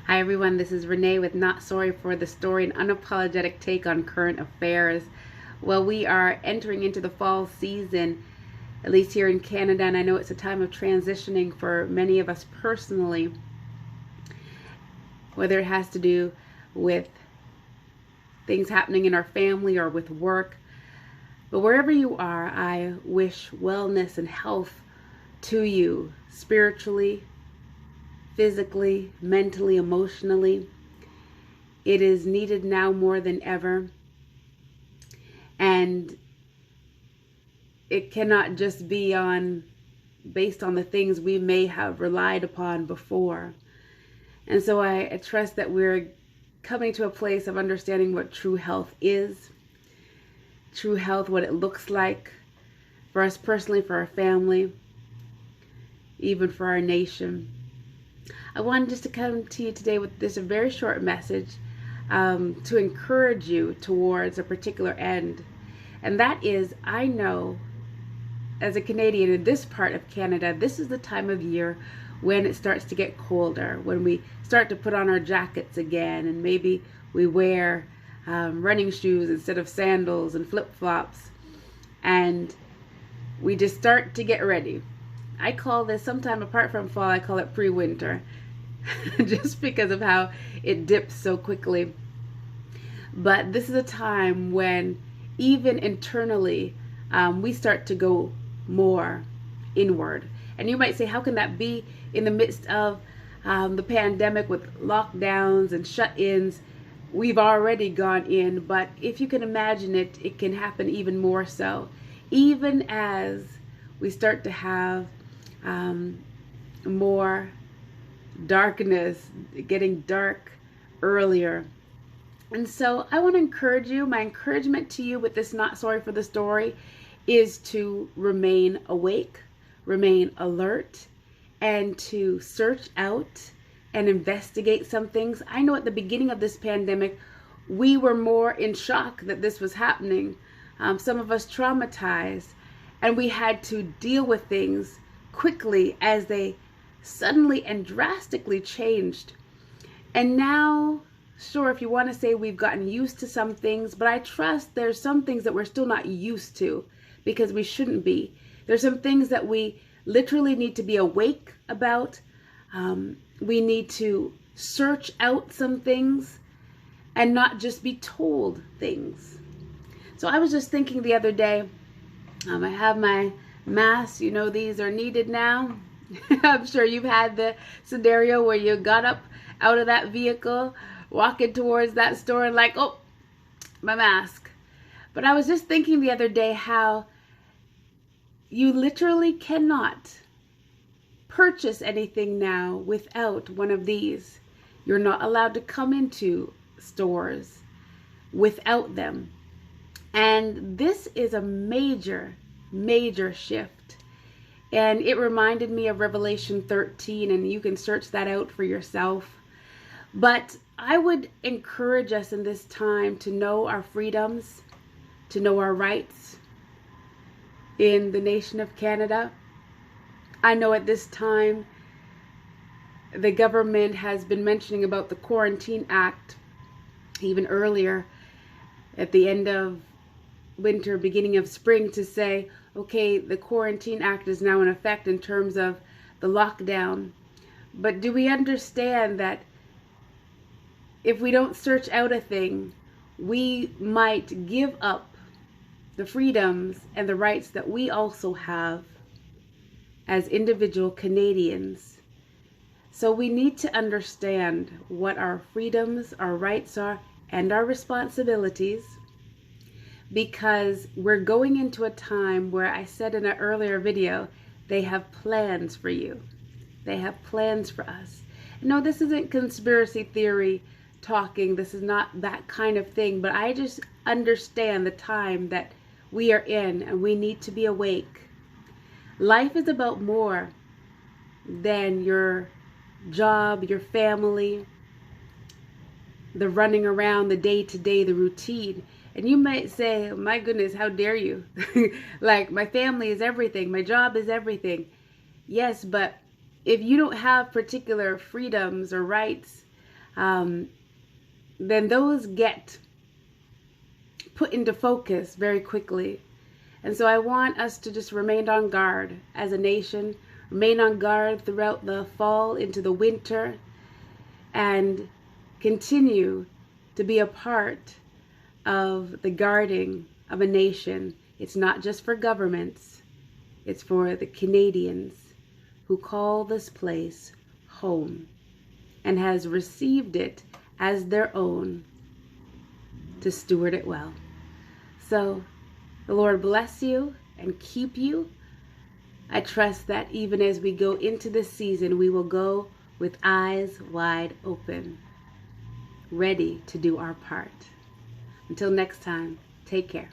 Hi everyone, this is Renee with Not Sorry for the Story, an unapologetic take on current affairs. Well, we are entering into the fall season, at least here in Canada, and I know it's a time of transitioning for many of us personally, whether it has to do with things happening in our family or with work. But wherever you are, I wish wellness and health to you spiritually, physically, mentally, emotionally. It is needed now more than ever. And it cannot just be based on the things we may have relied upon before. And so I trust that we're coming to a place of understanding what true health is, true health, what it looks like for us personally, for our family, even for our nation. I wanted just to come to you today with this very short message to encourage you towards a particular end. And that is, I know as a Canadian in this part of Canada, this is the time of year when it starts to get colder, when we start to put on our jackets again, and maybe we wear running shoes instead of sandals and flip-flops, and we just start to get ready. I call this, sometime apart from fall, I call it Prewinter. Just because of how it dips so quickly. But this is a time when even internally we start to go more inward. And you might say, how can that be in the midst of the pandemic with lockdowns and shut-ins? We've already gone in, but if you can imagine it, it can happen even more so. Even as we start to have more darkness, getting dark earlier. And so I want to encourage you, my encouragement to you with this Not Sorry for the Story is to remain awake, remain alert, and to search out and investigate some things. I know at the beginning of this pandemic, we were more in shock that this was happening. Some of us traumatized, and we had to deal with things quickly as they suddenly and drastically changed. And now, sure, if you want to say we've gotten used to some things, but I trust there's some things that we're still not used to because we shouldn't be. There's some things that we literally need to be awake about. We need to search out some things and not just be told things. So I was just thinking the other day, I have my masks, you know, these are needed now. I'm sure you've had the scenario where you got up out of that vehicle, walking towards that store and like, oh, my mask. But I was just thinking the other day how you literally cannot purchase anything now without one of these. You're not allowed to come into stores without them. And this is a major, major shift. And it reminded me of Revelation 13, and you can search that out for yourself. But I would encourage us in this time to know our freedoms, to know our rights in the nation of Canada. I know at this time the government has been mentioning about the Quarantine Act even earlier at the end of winter, beginning of spring, to say, okay, the Quarantine Act is now in effect in terms of the lockdown. But do we understand that if we don't search out a thing, we might give up the freedoms and the rights that we also have as individual Canadians? So we need to understand what our freedoms, our rights are, and our responsibilities, because we're going into a time where, I said in an earlier video, they have plans for you. They have plans for us. No, this isn't conspiracy theory talking. This is not that kind of thing, but I just understand the time that we are in, and we need to be awake. Life is about more than your job, your family, the running around, the day-to-day, the routine. And you might say, my goodness, how dare you? Like, my family is everything. My job is everything. Yes, but if you don't have particular freedoms or rights, then those get put into focus very quickly. And so I want us to just remain on guard as a nation, remain on guard throughout the fall into the winter, and continue to be a part of the guarding of a nation. It's not just for governments, it's for the Canadians who call this place home and has received it as their own to steward it well. So the Lord bless you and keep you. I trust that even as we go into this season, we will go with eyes wide open, ready to do our part. Until next time, take care.